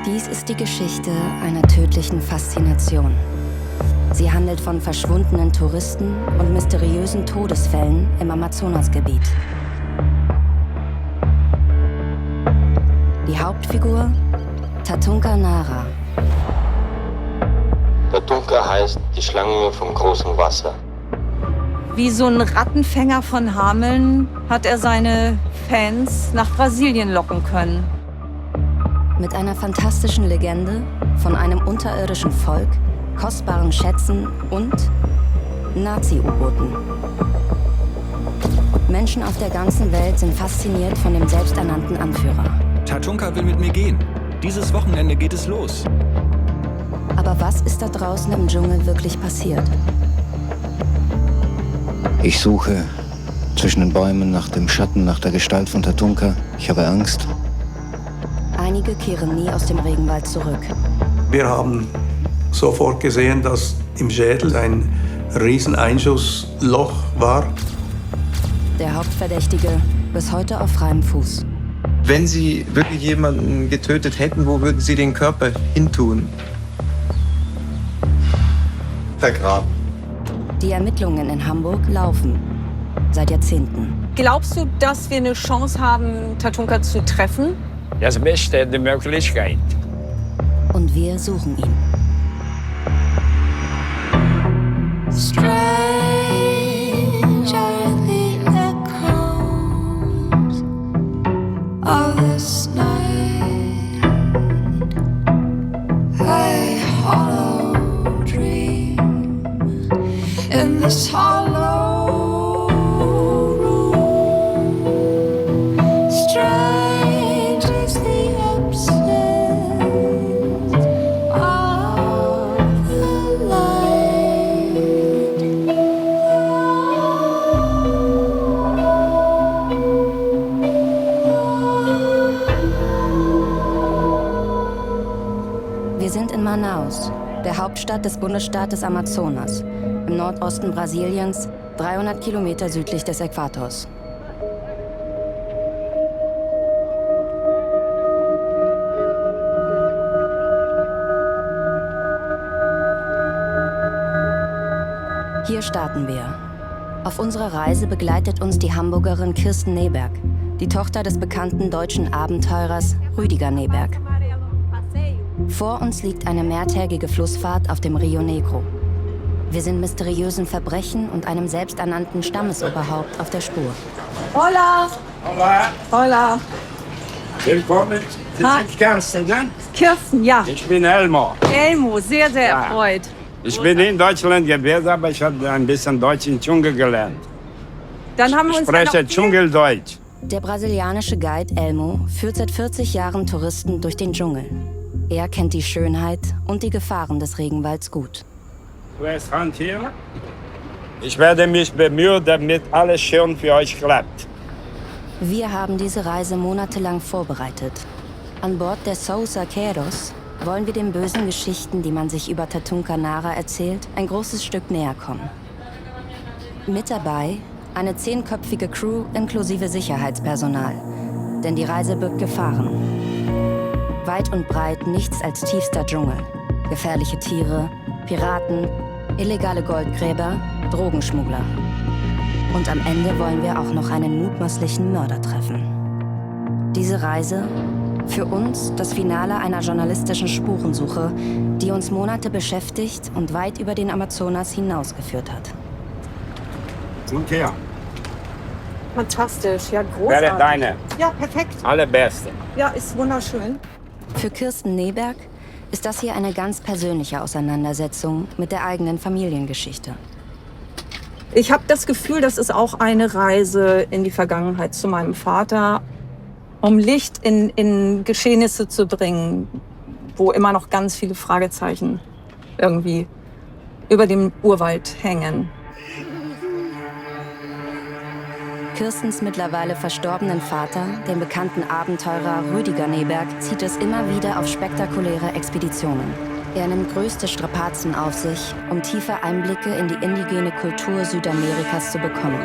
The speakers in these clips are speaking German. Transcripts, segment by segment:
Dies ist die Geschichte einer tödlichen Faszination. Sie handelt von verschwundenen Touristen und mysteriösen Todesfällen im Amazonasgebiet. Die Hauptfigur? Tatunka Nara. Tatunka heißt die Schlange vom großen Wasser. Wie so ein Rattenfänger von Hameln hat er seine Fans nach Brasilien locken können. Mit einer fantastischen Legende von einem unterirdischen Volk, kostbaren Schätzen und Nazi-U-Booten. Menschen auf der ganzen Welt sind fasziniert von dem selbsternannten Anführer. Tatunka will mit mir gehen. Dieses Wochenende geht es los. Aber was ist da draußen im Dschungel wirklich passiert? Ich suche zwischen den Bäumen nach dem Schatten, nach der Gestalt von Tatunka. Ich habe Angst. Einige kehren nie aus dem Regenwald zurück. Wir haben sofort gesehen, dass im Schädel ein riesen Einschussloch war. Der Hauptverdächtige bis heute auf freiem Fuß. Wenn Sie wirklich jemanden getötet hätten, wo würden Sie den Körper hintun? Vergraben. Die Ermittlungen in Hamburg laufen. Seit Jahrzehnten. Glaubst du, dass wir eine Chance haben, Tatunka zu treffen? Das beste die Möglichkeit. Und wir suchen ihn. Wir sind in Manaus, der Hauptstadt des Bundesstaates Amazonas, im Nordosten Brasiliens, 300 Kilometer südlich des Äquators. Hier starten wir. Auf unserer Reise begleitet uns die Hamburgerin Kirsten Neberg, die Tochter des bekannten deutschen Abenteurers Rüdiger Neberg. Vor uns liegt eine mehrtägige Flussfahrt auf dem Rio Negro. Wir sind mysteriösen Verbrechen und einem selbsternannten Stammesoberhaupt auf der Spur. Hola! Hola. Hola! Willkommen. Sie Hi. sind Kirsten, ne? Kirsten, ja. Ich bin Elmo. Elmo, sehr, sehr Ja. erfreut. Ich bin in Deutschland gewesen, aber ich habe ein bisschen Deutsch im Dschungel gelernt. Dann haben wir Ich uns spreche Dschungeldeutsch. Der brasilianische Guide Elmo führt seit 40 Jahren Touristen durch den Dschungel. Er kennt die Schönheit und die Gefahren des Regenwalds gut. Zuerst Hand hier. Ich werde mich bemühen, damit alles schön für euch klappt. Wir haben diese Reise monatelang vorbereitet. An Bord der Sousa Queiroz wollen wir den bösen Geschichten, die man sich über Tatunka Nara erzählt, ein großes Stück näher kommen. Mit dabei eine 10-köpfige Crew inklusive Sicherheitspersonal. Denn die Reise birgt Gefahren. Weit und breit nichts als tiefster Dschungel. Gefährliche Tiere, Piraten, illegale Goldgräber, Drogenschmuggler. Und am Ende wollen wir auch noch einen mutmaßlichen Mörder treffen. Diese Reise, für uns das Finale einer journalistischen Spurensuche, die uns Monate beschäftigt und weit über den Amazonas hinausgeführt hat. Und her. Fantastisch, ja, großartig. Wäre deine. Ja, perfekt. Allerbeste. Ja, ist wunderschön. Für Kirsten Neberg ist das hier eine ganz persönliche Auseinandersetzung mit der eigenen Familiengeschichte. Ich habe das Gefühl, das ist auch eine Reise in die Vergangenheit zu meinem Vater, um Licht in Geschehnisse zu bringen, wo immer noch ganz viele Fragezeichen irgendwie über dem Urwald hängen. Kirstens mittlerweile verstorbenen Vater, den bekannten Abenteurer Rüdiger Neberg, zieht es immer wieder auf spektakuläre Expeditionen. Er nimmt größte Strapazen auf sich, um tiefe Einblicke in die indigene Kultur Südamerikas zu bekommen.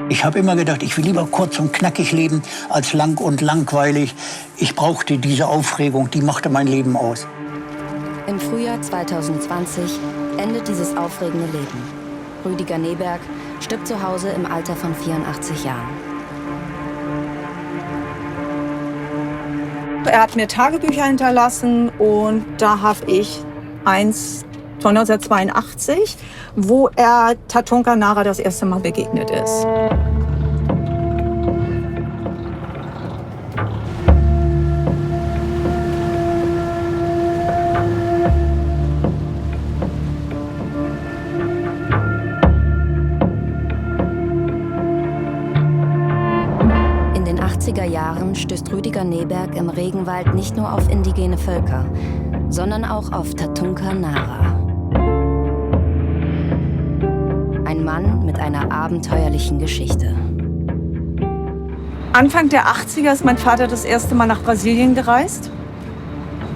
Ich habe immer gedacht, ich will lieber kurz und knackig leben als lang und langweilig. Ich brauchte diese Aufregung, die machte mein Leben aus. Im Frühjahr 2020 endet dieses aufregende Leben. Rüdiger Neberg stirbt zu Hause im Alter von 84 Jahren. Er hat mir Tagebücher hinterlassen und da habe ich eins von 1982, wo er Tatunka Nara das erste Mal begegnet ist. In den 80er Jahren stößt Rüdiger Neberg im Regenwald nicht nur auf indigene Völker, sondern auch auf Tatunka Nara. Ein Mann mit einer abenteuerlichen Geschichte. Anfang der 80er ist mein Vater das erste Mal nach Brasilien gereist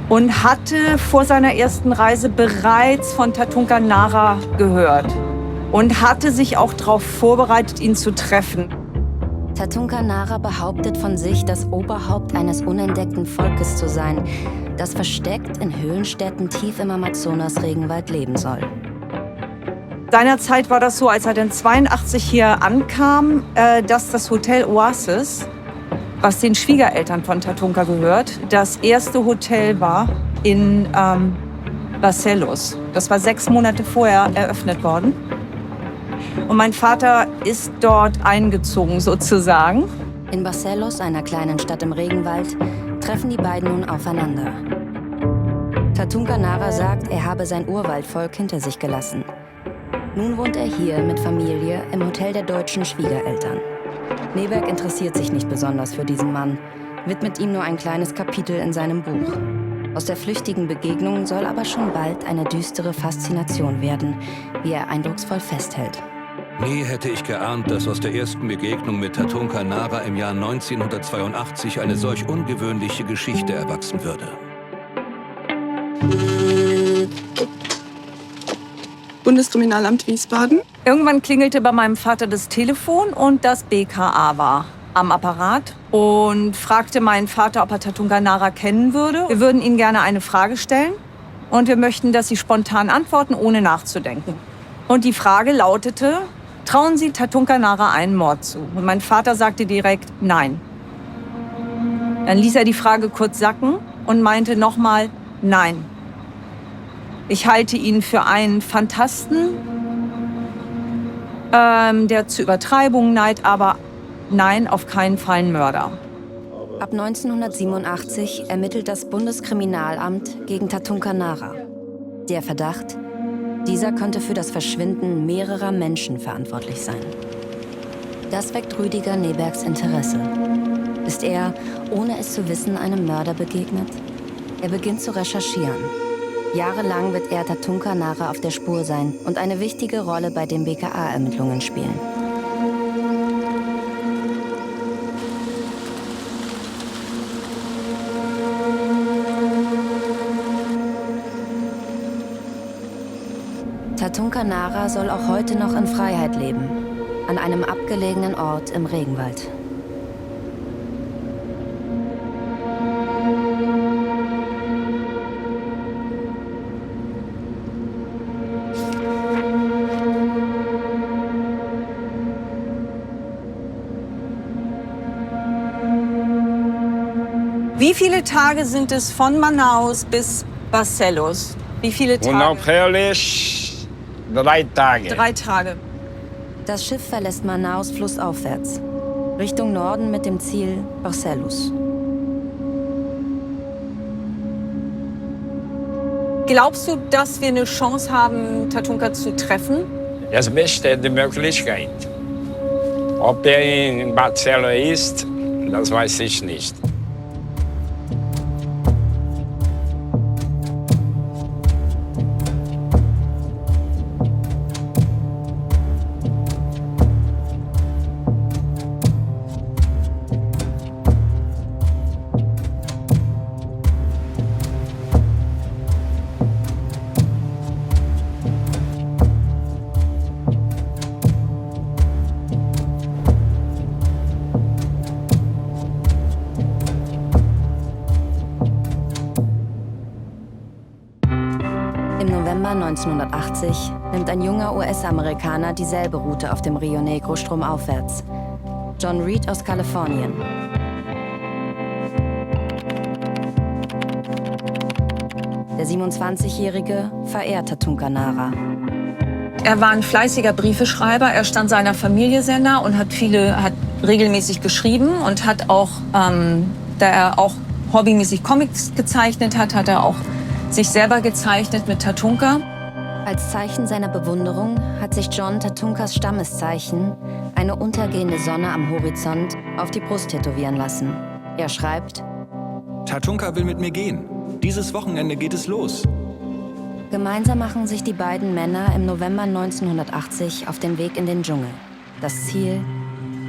und hatte vor seiner ersten Reise bereits von Tatunka Nara gehört und hatte sich auch darauf vorbereitet, ihn zu treffen. Tatunka Nara behauptet von sich, das Oberhaupt eines unentdeckten Volkes zu sein, das versteckt in Höhlenstädten tief im Amazonas-Regenwald leben soll. Seinerzeit war das so, als er dann 82 hier ankam, dass das Hotel Oasis, was den Schwiegereltern von Tatunka gehört, das erste Hotel war in Barcelos. Das war 6 Monate vorher eröffnet worden. Und mein Vater ist dort eingezogen sozusagen. In Barcelos, einer kleinen Stadt im Regenwald, treffen die beiden nun aufeinander. Tatunka Nara sagt, er habe sein Urwaldvolk hinter sich gelassen. Nun wohnt er hier mit Familie im Hotel der deutschen Schwiegereltern. Neberg interessiert sich nicht besonders für diesen Mann, widmet ihm nur ein kleines Kapitel in seinem Buch. Aus der flüchtigen Begegnung soll aber schon bald eine düstere Faszination werden, wie er eindrucksvoll festhält. Nie hätte ich geahnt, dass aus der ersten Begegnung mit Tatunka Nara im Jahr 1982 eine solch ungewöhnliche Geschichte erwachsen würde. Bundeskriminalamt Wiesbaden. Irgendwann klingelte bei meinem Vater das Telefon und das BKA war am Apparat und fragte meinen Vater, ob er Tatunka Nara kennen würde. Wir würden Ihnen gerne eine Frage stellen und wir möchten, dass Sie spontan antworten, ohne nachzudenken. Und die Frage lautete: Trauen Sie Tatunka Nara einen Mord zu? Und mein Vater sagte direkt nein. Dann ließ er die Frage kurz sacken und meinte nochmal nein. Ich halte ihn für einen Phantasten, der zu Übertreibungen neigt, aber nein, auf keinen Fall ein Mörder. Ab 1987 ermittelt das Bundeskriminalamt gegen Tatunka Nara. Der Verdacht: dieser könnte für das Verschwinden mehrerer Menschen verantwortlich sein. Das weckt Rüdiger Nebergs Interesse. Ist er, ohne es zu wissen, einem Mörder begegnet? Er beginnt zu recherchieren. Jahrelang wird er Tatunka Nara auf der Spur sein und eine wichtige Rolle bei den BKA-Ermittlungen spielen. Tatunka Nara soll auch heute noch in Freiheit leben, an einem abgelegenen Ort im Regenwald. Wie viele Tage sind es von Manaus bis Barcelos? Wie viele Tage? Unaufhörlich 3 Tage. 3 Tage. Das Schiff verlässt Manaus flussaufwärts, Richtung Norden mit dem Ziel Barcelos. Glaubst du, dass wir eine Chance haben, Tatunka zu treffen? Das besteht die Möglichkeit. Ob er in Barcelos ist, das weiß ich nicht. November 1980 nimmt ein junger US-Amerikaner dieselbe Route auf dem Rio Negro stromaufwärts. John Reed aus Kalifornien. Der 27-Jährige verehrt Tatunka Nara. Er war ein fleißiger Briefeschreiber. Er stand seiner Familie sehr nah und hat regelmäßig geschrieben und hat auch, da er auch hobbymäßig Comics gezeichnet hat, hat er auch sich selber gezeichnet mit Tatunka. Als Zeichen seiner Bewunderung hat sich John Tatunkas Stammeszeichen, eine untergehende Sonne am Horizont, auf die Brust tätowieren lassen. Er schreibt: Tatunka will mit mir gehen. Dieses Wochenende geht es los. Gemeinsam machen sich die beiden Männer im November 1980 auf den Weg in den Dschungel. Das Ziel: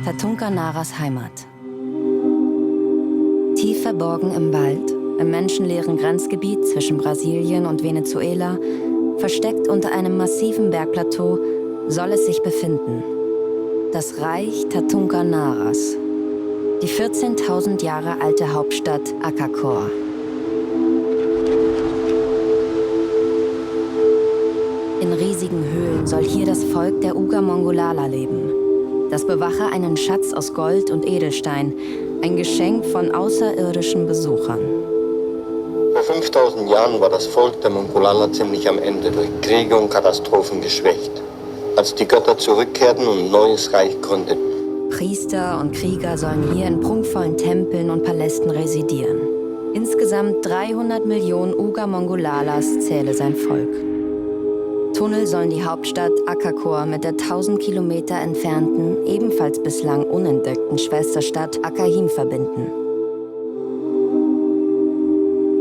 Tatunka Naras Heimat. Tief verborgen im Wald, im menschenleeren Grenzgebiet zwischen Brasilien und Venezuela, versteckt unter einem massiven Bergplateau, soll es sich befinden. Das Reich Tatunka Naras. Die 14.000 Jahre alte Hauptstadt Acacor. In riesigen Höhlen soll hier das Volk der Uga-Mongolala leben. Das bewache einen Schatz aus Gold und Edelstein, ein Geschenk von außerirdischen Besuchern. Vor 5000 Jahren war das Volk der Mongolala ziemlich am Ende, durch Kriege und Katastrophen geschwächt. Als die Götter zurückkehrten und ein neues Reich gründeten. Priester und Krieger sollen hier in prunkvollen Tempeln und Palästen residieren. Insgesamt 300 Millionen Uga-Mongolalas zähle sein Volk. Tunnel sollen die Hauptstadt Acacor mit der 1000 Kilometer entfernten, ebenfalls bislang unentdeckten Schwesterstadt Akahim verbinden.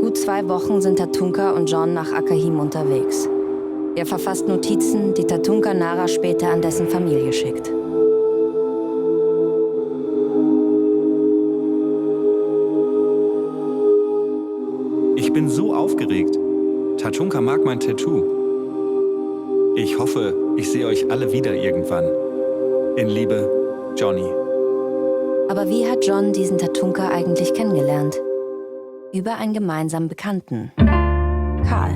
Gut 2 Wochen sind Tatunka und John nach Akahim unterwegs. Er verfasst Notizen, die Tatunka Nara später an dessen Familie schickt. Ich bin so aufgeregt. Tatunka mag mein Tattoo. Ich hoffe, ich sehe euch alle wieder irgendwann. In Liebe, Johnny. Aber wie hat John diesen Tatunka eigentlich kennengelernt? Über einen gemeinsamen Bekannten, Karl.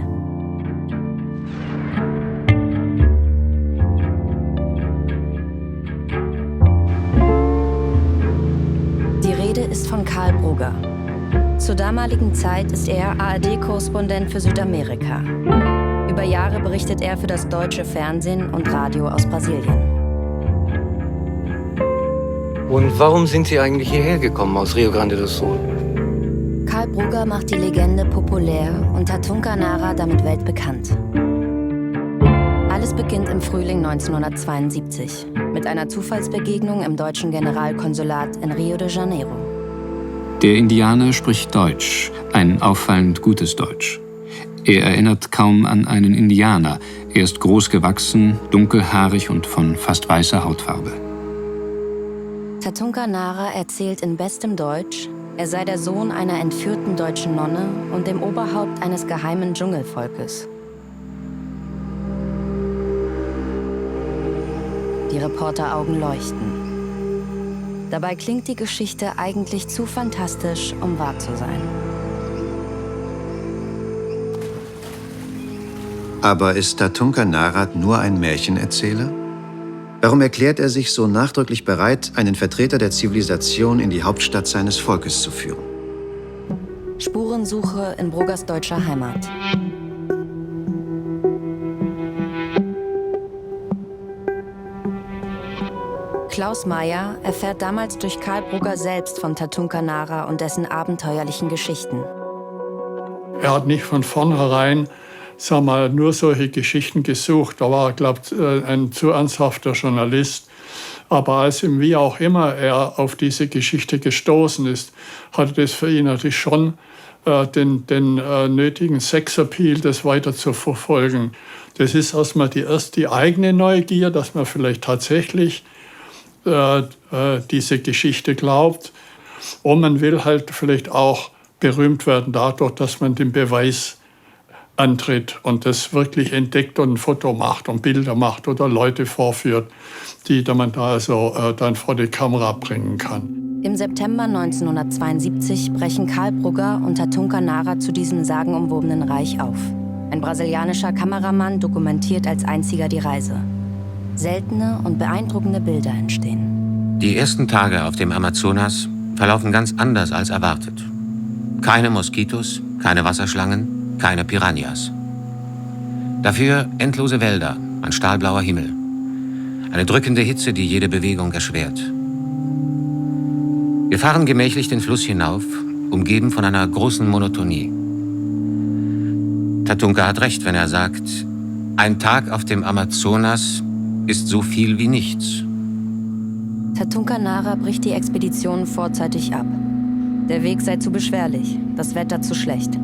Die Rede ist von Karl Brugger. Zur damaligen Zeit ist er ARD-Korrespondent für Südamerika. Über Jahre berichtet er für das deutsche Fernsehen und Radio aus Brasilien. Und warum sind Sie eigentlich hierher gekommen aus Rio Grande do Sul? Karl Brugger macht die Legende populär und Tatunka Nara damit weltbekannt. Alles beginnt im Frühling 1972 mit einer Zufallsbegegnung im deutschen Generalkonsulat in Rio de Janeiro. Der Indianer spricht Deutsch, ein auffallend gutes Deutsch. Er erinnert kaum an einen Indianer. Er ist groß gewachsen, dunkelhaarig und von fast weißer Hautfarbe. Tatunka Nara erzählt in bestem Deutsch, er sei der Sohn einer entführten deutschen Nonne und dem Oberhaupt eines geheimen Dschungelvolkes. Die Reporteraugen leuchten. Dabei klingt die Geschichte eigentlich zu fantastisch, um wahr zu sein. Aber ist Tatunka Nara nur ein Märchenerzähler? Warum erklärt er sich so nachdrücklich bereit, einen Vertreter der Zivilisation in die Hauptstadt seines Volkes zu führen? Spurensuche in Bruggers deutscher Heimat. Klaus Meyer erfährt damals durch Karl Brugger selbst von Tatunka Nara und dessen abenteuerlichen Geschichten. Er hat nicht von vornherein, sag mal, nur solche Geschichten gesucht. Da war er, glaube ich, ein zu ernsthafter Journalist. Aber als ihm wie auch immer er auf diese Geschichte gestoßen ist, hatte das für ihn natürlich schon den nötigen Sexappeal, das weiter zu verfolgen. Das ist erstmal die eigene Neugier, dass man vielleicht tatsächlich diese Geschichte glaubt. Und man will halt vielleicht auch berühmt werden dadurch, dass man den Beweis antritt und das wirklich entdeckt und ein Foto macht und Bilder macht oder Leute vorführt, die man da also dann vor die Kamera bringen kann. Im September 1972 brechen Karl Brugger und Tatunka Nara zu diesem sagenumwobenen Reich auf. Ein brasilianischer Kameramann dokumentiert als einziger die Reise. Seltene und beeindruckende Bilder entstehen. Die ersten Tage auf dem Amazonas verlaufen ganz anders als erwartet. Keine Moskitos, keine Wasserschlangen, keine Piranhas. Dafür endlose Wälder, ein stahlblauer Himmel. Eine drückende Hitze, die jede Bewegung erschwert. Wir fahren gemächlich den Fluss hinauf, umgeben von einer großen Monotonie. Tatunka hat recht, wenn er sagt, ein Tag auf dem Amazonas ist so viel wie nichts. Tatunka Nara bricht die Expedition vorzeitig ab. Der Weg sei zu beschwerlich, das Wetter zu schlecht.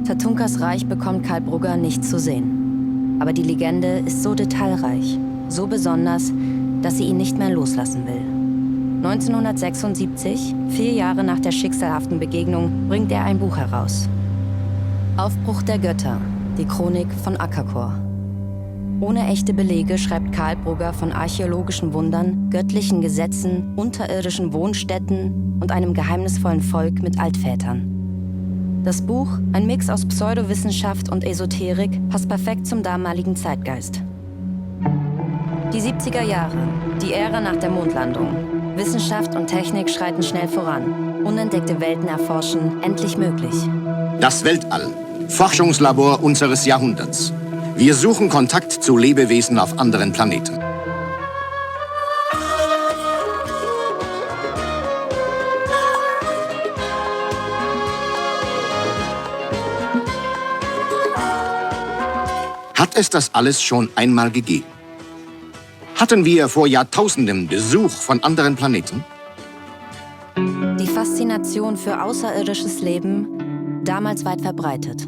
Tatunkas Reich bekommt Karl Brugger nicht zu sehen. Aber die Legende ist so detailreich, so besonders, dass sie ihn nicht mehr loslassen will. 1976, 4 Jahre nach der schicksalhaften Begegnung, bringt er ein Buch heraus. Aufbruch der Götter, die Chronik von Akakor. Ohne echte Belege schreibt Karl Brugger von archäologischen Wundern, göttlichen Gesetzen, unterirdischen Wohnstätten und einem geheimnisvollen Volk mit Altvätern. Das Buch, ein Mix aus Pseudowissenschaft und Esoterik, passt perfekt zum damaligen Zeitgeist. Die 70er Jahre, die Ära nach der Mondlandung. Wissenschaft und Technik schreiten schnell voran. Unentdeckte Welten erforschen, endlich möglich. Das Weltall, Forschungslabor unseres Jahrhunderts. Wir suchen Kontakt zu Lebewesen auf anderen Planeten. Hat es das alles schon einmal gegeben? Hatten wir vor Jahrtausenden Besuch von anderen Planeten? Die Faszination für außerirdisches Leben, damals weit verbreitet.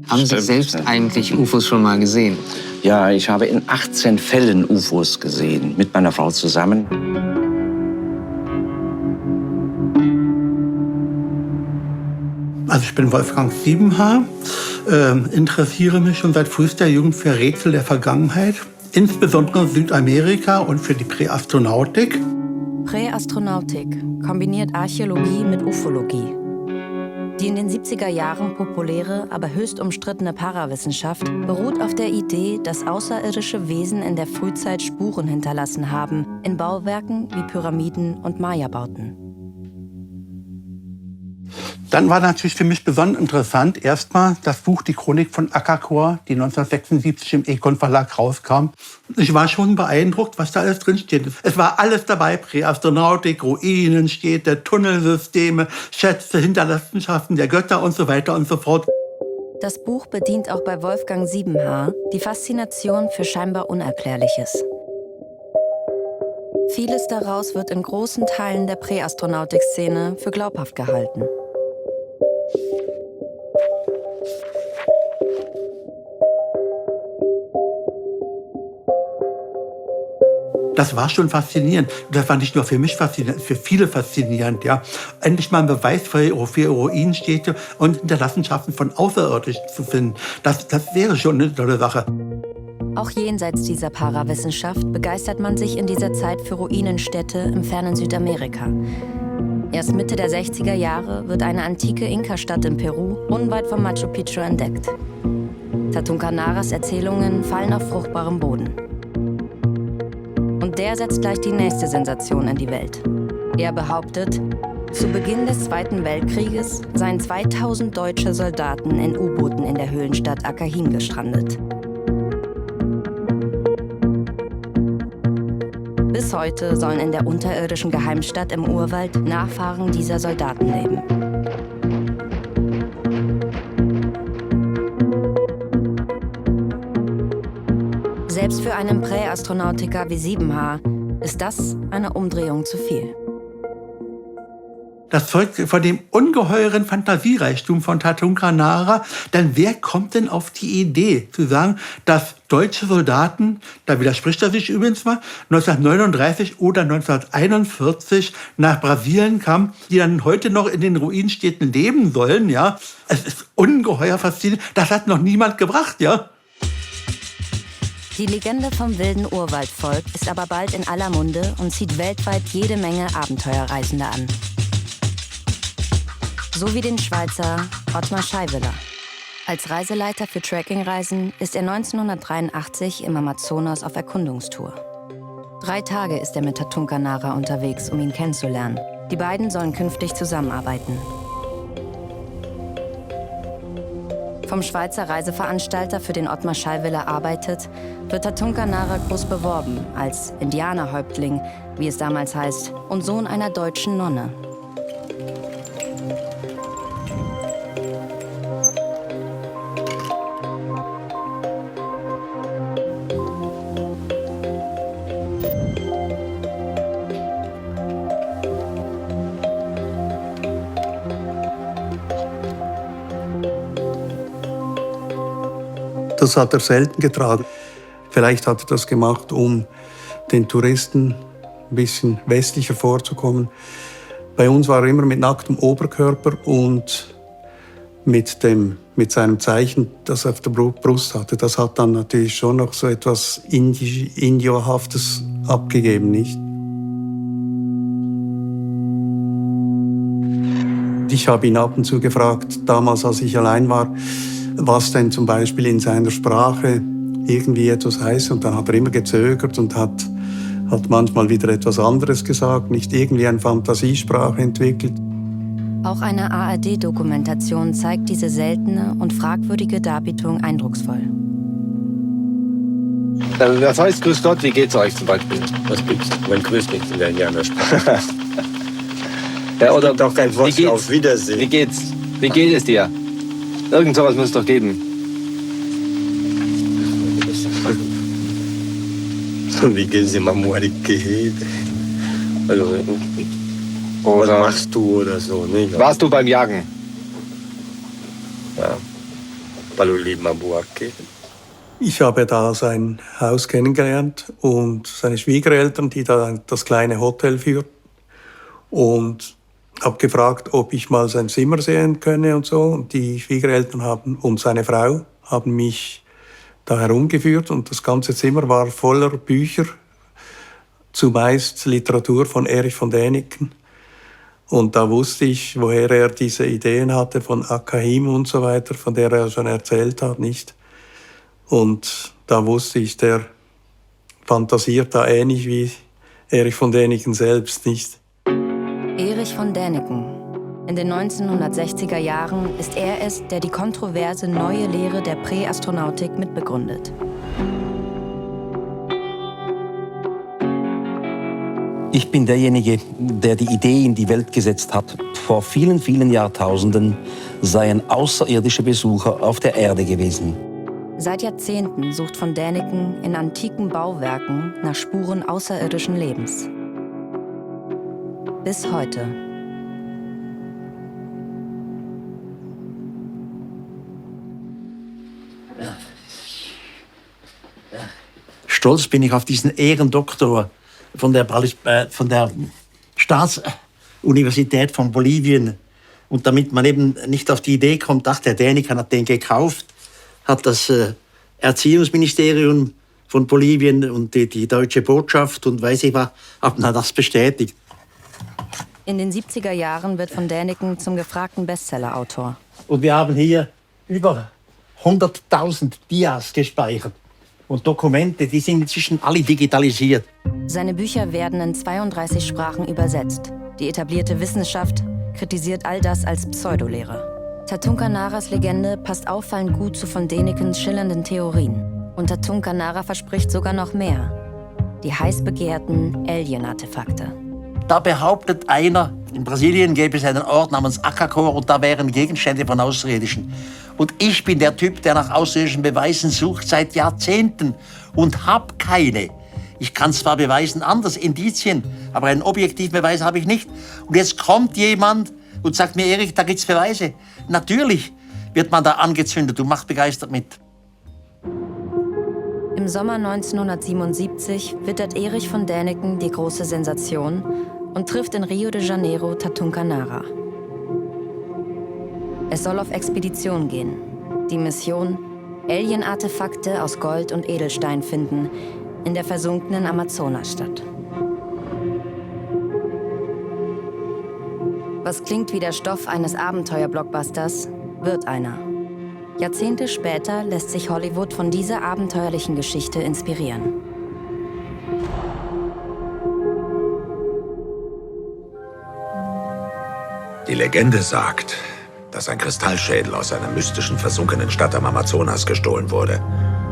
Haben Sie selbst eigentlich UFOs schon mal gesehen? Ja, ich habe in 18 Fällen UFOs gesehen, mit meiner Frau zusammen. Also ich bin Wolfgang Siebenhaar, interessiere mich schon seit frühester Jugend für Rätsel der Vergangenheit, insbesondere Südamerika und für die Präastronautik. Präastronautik kombiniert Archäologie mit Ufologie. Die in den 70er Jahren populäre, aber höchst umstrittene Parawissenschaft beruht auf der Idee, dass außerirdische Wesen in der Frühzeit Spuren hinterlassen haben, in Bauwerken wie Pyramiden und Maya-Bauten. Dann war natürlich für mich besonders interessant erstmal das Buch Die Chronik von Akakor, die 1976 im Econ Verlag rauskam. Ich war schon beeindruckt, was da alles drinsteht. Es war alles dabei, Präastronautik, Ruinen, Städte, Tunnelsysteme, Schätze, Hinterlassenschaften der Götter und so weiter und so fort. Das Buch bedient auch bei Wolfgang Siebenhaar die Faszination für scheinbar Unerklärliches. Vieles daraus wird in großen Teilen der Präastronautik-Szene für glaubhaft gehalten. Das war schon faszinierend. Das war nicht nur für mich faszinierend, für viele faszinierend. Ja. Endlich mal ein Beweis für Ruinenstädte und Hinterlassenschaften von Außerirdischen zu finden. Das wäre schon eine tolle Sache. Auch jenseits dieser Parawissenschaft begeistert man sich in dieser Zeit für Ruinenstädte im fernen Südamerika. Erst Mitte der 60er Jahre wird eine antike Inka-Stadt in Peru unweit von Machu Picchu entdeckt. Tatunka Naras Erzählungen fallen auf fruchtbarem Boden. Und der setzt gleich die nächste Sensation in die Welt. Er behauptet, zu Beginn des Zweiten Weltkrieges seien 2000 deutsche Soldaten in U-Booten in der Höhlenstadt Akahin gestrandet. Bis heute sollen in der unterirdischen Geheimstadt im Urwald Nachfahren dieser Soldaten leben. Selbst für einen Präastronautiker wie Siebenhaar ist das eine Umdrehung zu viel. Das zeugt von dem ungeheuren Fantasiereichtum von Tatunka Nara. Denn wer kommt denn auf die Idee zu sagen, dass deutsche Soldaten, da widerspricht er sich übrigens mal, 1939 oder 1941 nach Brasilien kamen, die dann heute noch in den Ruinenstädten leben sollen, ja? Es ist ungeheuer faszinierend. Das hat noch niemand gebracht, ja? Die Legende vom wilden Urwaldvolk ist aber bald in aller Munde und zieht weltweit jede Menge Abenteuerreisende an. So wie den Schweizer Ottmar Scheiwiller. Als Reiseleiter für Trekkingreisen ist er 1983 im Amazonas auf Erkundungstour. 3 Tage ist er mit Tatunka Nara unterwegs, um ihn kennenzulernen. Die beiden sollen künftig zusammenarbeiten. Vom Schweizer Reiseveranstalter, für den Ottmar Schallwiller arbeitet, wird Tatunka Nara groß beworben als Indianerhäuptling, wie es damals heißt, und Sohn einer deutschen Nonne. Das hat er selten getragen. Vielleicht hat er das gemacht, um den Touristen ein bisschen westlicher vorzukommen. Bei uns war er immer mit nacktem Oberkörper und mit seinem Zeichen, das er auf der Brust hatte. Das hat dann natürlich schon noch so etwas Indiohaftes abgegeben, nicht? Ich habe ihn ab und zu gefragt, damals, als ich allein war, was denn zum Beispiel in seiner Sprache irgendwie etwas heißt. Und dann hat er immer gezögert und hat manchmal wieder etwas anderes gesagt, nicht irgendwie eine Fantasiesprache entwickelt. Auch eine ARD-Dokumentation zeigt diese seltene und fragwürdige Darbietung eindrucksvoll. Das heißt, grüß Gott, wie geht's euch zum Beispiel? Was gibt's? Man grüßt nicht in der Indianersprache. Ja, oder doch kein Wort auf Wiedersehen. Wie geht's? Wie geht es dir? Irgend sowas muss es doch geben. Wie geht's dir, Mamuarike? Also, was machst du oder so? Nicht? Warst du beim Jagen? Ja. Paluli Mabuake. Ich habe da sein Haus kennengelernt und seine Schwiegereltern, die da das kleine Hotel führten. Und habe gefragt, ob ich mal sein Zimmer sehen könne und so. Und die Schwiegereltern und seine Frau haben mich da herumgeführt. Und das ganze Zimmer war voller Bücher, zumeist Literatur von Erich von Däniken. Und da wusste ich, woher er diese Ideen hatte von Akahim und so weiter, von der er schon erzählt hat, nicht? Und da wusste ich, der fantasiert da ähnlich wie Erich von Däniken selbst, nicht? Erich von Däniken. In den 1960er Jahren ist er es, der die kontroverse neue Lehre der Präastronautik mitbegründet. Ich bin derjenige, der die Idee in die Welt gesetzt hat. Vor vielen, vielen Jahrtausenden seien außerirdische Besucher auf der Erde gewesen. Seit Jahrzehnten sucht von Däniken in antiken Bauwerken nach Spuren außerirdischen Lebens. Bis heute. Stolz bin ich auf diesen Ehrendoktor von der Staatsuniversität von Bolivien. Und damit man eben nicht auf die Idee kommt, ach, der Däniken hat den gekauft, hat das Erziehungsministerium von Bolivien und die deutsche Botschaft und weiß ich was, haben das bestätigt. In den 70er Jahren wird von Däniken zum gefragten Bestsellerautor. Und wir haben hier über 100.000 Dias gespeichert. Und Dokumente, die sind inzwischen alle digitalisiert. Seine Bücher werden in 32 Sprachen übersetzt. Die etablierte Wissenschaft kritisiert all das als Pseudolehre. Tatunka Naras Legende passt auffallend gut zu von Dänikens schillernden Theorien. Und Tatunka Nara verspricht sogar noch mehr. Die heiß begehrten Alien-Artefakte. Da behauptet einer, in Brasilien gäbe es einen Ort namens Akakor und da wären Gegenstände von Außerirdischen. Und ich bin der Typ, der nach außerirdischen Beweisen sucht seit Jahrzehnten und hab keine. Ich kann zwar beweisen, anders, Indizien, aber einen objektiven Beweis habe ich nicht. Und jetzt kommt jemand und sagt mir, Erich, da gibt's Beweise. Natürlich wird man da angezündet und macht begeistert mit. Im Sommer 1977 wittert Erich von Däniken die große Sensation und trifft in Rio de Janeiro Tatunka Nara. Es soll auf Expedition gehen. Die Mission: Alien-Artefakte aus Gold und Edelstein finden in der versunkenen Amazonasstadt. Was klingt wie der Stoff eines Abenteuer-Blockbusters, wird einer. Jahrzehnte später lässt sich Hollywood von dieser abenteuerlichen Geschichte inspirieren. Die Legende sagt, dass ein Kristallschädel aus einer mystischen, versunkenen Stadt am Amazonas gestohlen wurde.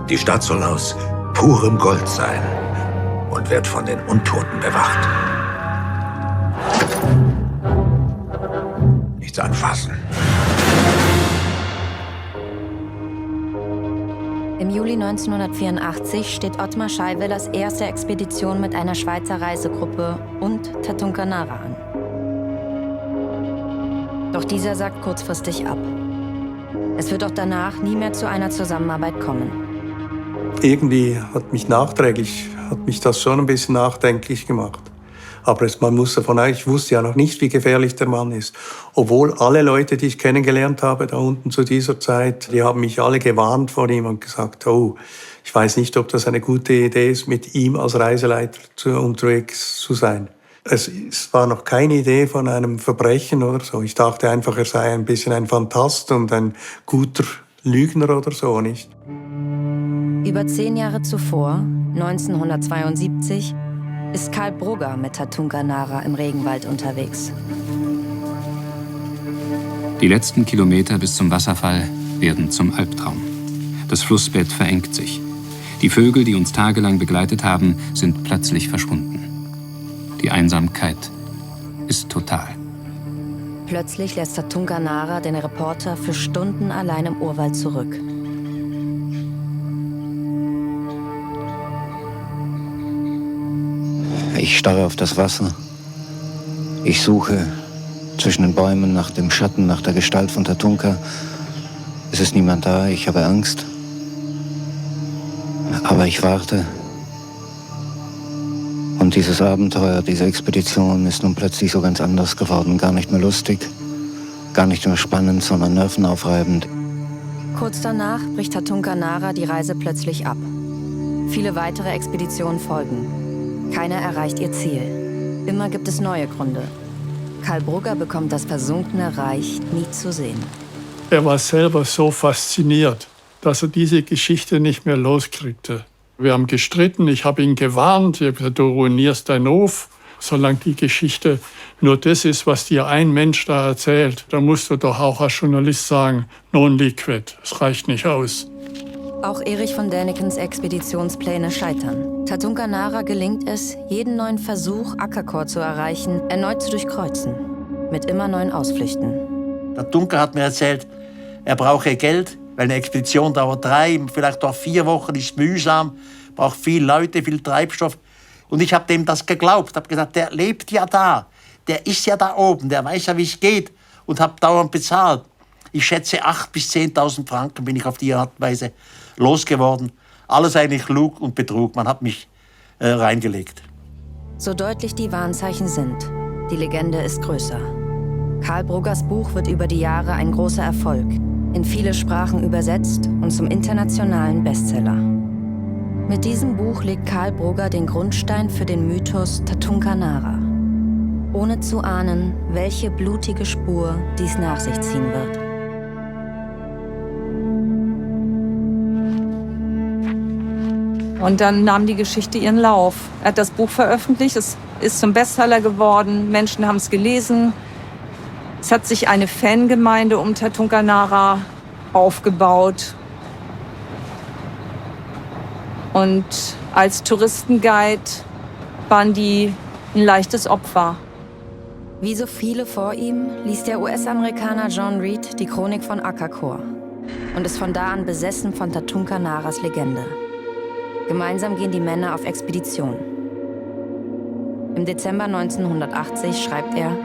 Die Stadt soll aus purem Gold sein und wird von den Untoten bewacht. Nichts anfassen. Im Juli 1984 steht Ottmar Scheiwellers erste Expedition mit einer Schweizer Reisegruppe und Tatunka Nara an. Doch dieser sagt kurzfristig ab. Es wird auch danach nie mehr zu einer Zusammenarbeit kommen. Irgendwie hat mich das schon ein bisschen nachdenklich gemacht. Aber man muss davon ich wusste ja noch nicht, wie gefährlich der Mann ist. Obwohl alle Leute, die ich kennengelernt habe da unten zu dieser Zeit, die haben mich alle gewarnt vor ihm und gesagt, oh, ich weiß nicht, ob das eine gute Idee ist, mit ihm als Reiseleiter unterwegs zu sein. Es war noch keine Idee von einem Verbrechen oder so. Ich dachte einfach, er sei ein bisschen ein Phantast und ein guter Lügner oder so, nicht? Über 10 Jahre zuvor, 1972, ist Karl Brugger mit Tatunka Nara im Regenwald unterwegs. Die letzten Kilometer bis zum Wasserfall werden zum Albtraum. Das Flussbett verengt sich. Die Vögel, die uns tagelang begleitet haben, sind plötzlich verschwunden. Die Einsamkeit ist total. Plötzlich lässt Tatunka Nara den Reporter für Stunden allein im Urwald zurück. Ich starre auf das Wasser. Ich suche zwischen den Bäumen nach dem Schatten, nach der Gestalt von Tatunka. Es ist niemand da, ich habe Angst. Aber ich warte. Und dieses Abenteuer, diese Expedition ist nun plötzlich so ganz anders geworden. Gar nicht mehr lustig, gar nicht mehr spannend, sondern nervenaufreibend. Kurz danach bricht Tatunka Nara die Reise plötzlich ab. Viele weitere Expeditionen folgen. Keiner erreicht ihr Ziel. Immer gibt es neue Gründe. Karl Brugger bekommt das versunkene Reich nie zu sehen. Er war selber so fasziniert, dass er diese Geschichte nicht mehr loskriegte. Wir haben gestritten, ich habe ihn gewarnt, ich habe gesagt, du ruinierst deinen Hof. Solange die Geschichte nur das ist, was dir ein Mensch da erzählt, dann musst du doch auch als Journalist sagen, non liquid, es reicht nicht aus. Auch Erich von Dänikens Expeditionspläne scheitern. Tatunka Nara gelingt es, jeden neuen Versuch, Akakor zu erreichen, erneut zu durchkreuzen. Mit immer neuen Ausflüchten. Tatunka hat mir erzählt, er brauche Geld, weil eine Expedition dauert 3, vielleicht auch 4 Wochen, ist mühsam, braucht viel Leute, viel Treibstoff. Und ich habe dem das geglaubt, habe gesagt, der lebt ja da, der ist ja da oben, der weiß ja, wie es geht und habe dauernd bezahlt. Ich schätze 8.000 bis 10.000 Franken bin ich auf die Art und Weise losgeworden. Alles eigentlich Lug und Betrug, man hat mich reingelegt. So deutlich die Warnzeichen sind, die Legende ist größer. Karl Bruggers Buch wird über die Jahre ein großer Erfolg, in viele Sprachen übersetzt und zum internationalen Bestseller. Mit diesem Buch legt Karl Brugger den Grundstein für den Mythos Tatunka Nara, ohne zu ahnen, welche blutige Spur dies nach sich ziehen wird. Und dann nahm die Geschichte ihren Lauf. Er hat das Buch veröffentlicht, es ist zum Bestseller geworden, Menschen haben es gelesen. Es hat sich eine Fangemeinde um Tatunka Nara aufgebaut. Und als Touristenguide waren die ein leichtes Opfer. Wie so viele vor ihm liest der US-Amerikaner John Reed die Chronik von Akakor und ist von da an besessen von Tatunka Naras Legende. Gemeinsam gehen die Männer auf Expedition. Im Dezember 1980 schreibt er: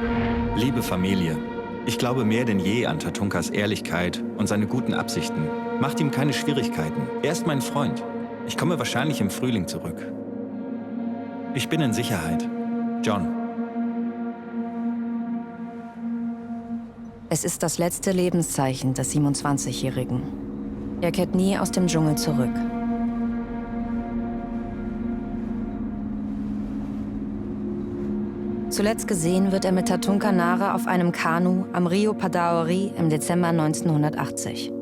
Liebe Familie, ich glaube mehr denn je an Tatunkas Ehrlichkeit und seine guten Absichten. Macht ihm keine Schwierigkeiten. Er ist mein Freund. Ich komme wahrscheinlich im Frühling zurück. Ich bin in Sicherheit. John. Es ist das letzte Lebenszeichen des 27-Jährigen. Er kehrt nie aus dem Dschungel zurück. Zuletzt gesehen wird er mit Tatunka Nara auf einem Kanu am Rio Padaori im Dezember 1980.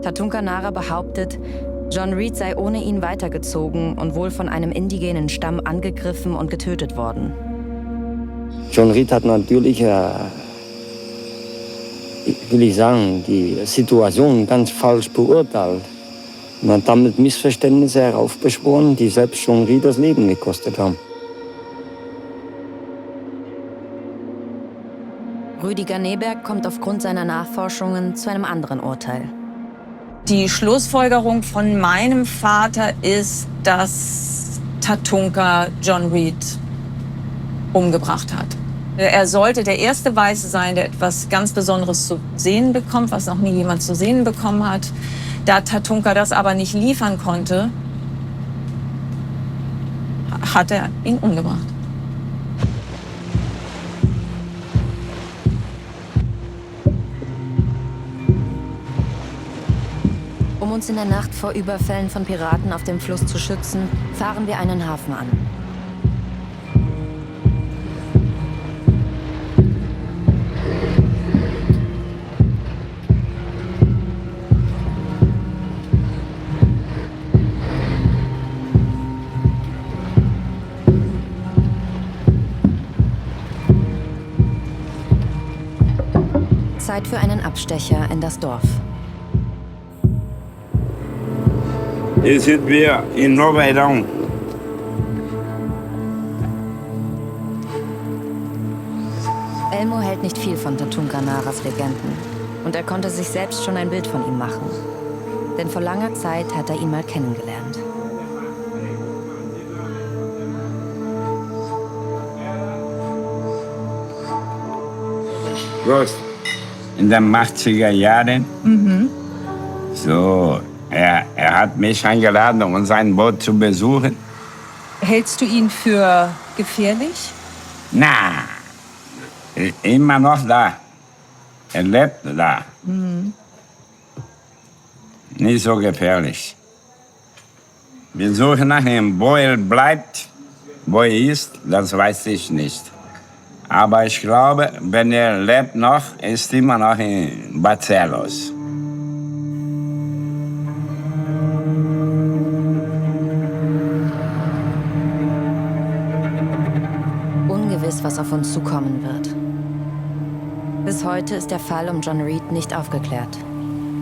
Tatunka Nara behauptet, John Reed sei ohne ihn weitergezogen und wohl von einem indigenen Stamm angegriffen und getötet worden. John Reed hat natürlich, will ich sagen, die Situation ganz falsch beurteilt. Man hat damit Missverständnisse heraufbeschworen, die selbst John Reed das Leben gekostet haben. Rüdiger Neberg kommt aufgrund seiner Nachforschungen zu einem anderen Urteil. Die Schlussfolgerung von meinem Vater ist, dass Tatunka John Reed umgebracht hat. Er sollte der erste Weiße sein, der etwas ganz Besonderes zu sehen bekommt, was noch nie jemand zu sehen bekommen hat. Da Tatunka das aber nicht liefern konnte, hat er ihn umgebracht. Um uns in der Nacht vor Überfällen von Piraten auf dem Fluss zu schützen, fahren wir einen Hafen an. Zeit für einen Abstecher in das Dorf. Hier sind wir in Nova-Edaun. Elmo hält nicht viel von Tatunka Naras Legenden. Und er konnte sich selbst schon ein Bild von ihm machen. Denn vor langer Zeit hat er ihn mal kennengelernt. Gut. In den 80er Jahren. So, er hat mich eingeladen, um sein Boot zu besuchen. Hältst du ihn für gefährlich? Na, immer noch da. Er lebt da. Nicht so gefährlich. Wir suchen nach ihm. Wo er bleibt, wo er ist, das weiß ich nicht. Aber ich glaube, wenn er lebt noch, ist immer noch in Barcelos. Ungewiss, was auf uns zukommen wird. Bis heute ist der Fall um John Reed nicht aufgeklärt.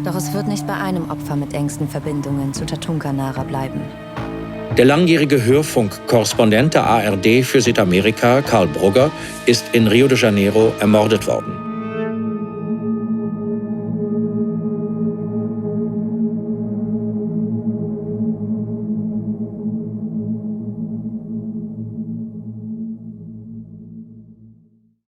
Doch es wird nicht bei einem Opfer mit engsten Verbindungen zu Tatunka Nara bleiben. Der langjährige Hörfunkkorrespondent der ARD für Südamerika, Karl Brugger, ist in Rio de Janeiro ermordet worden.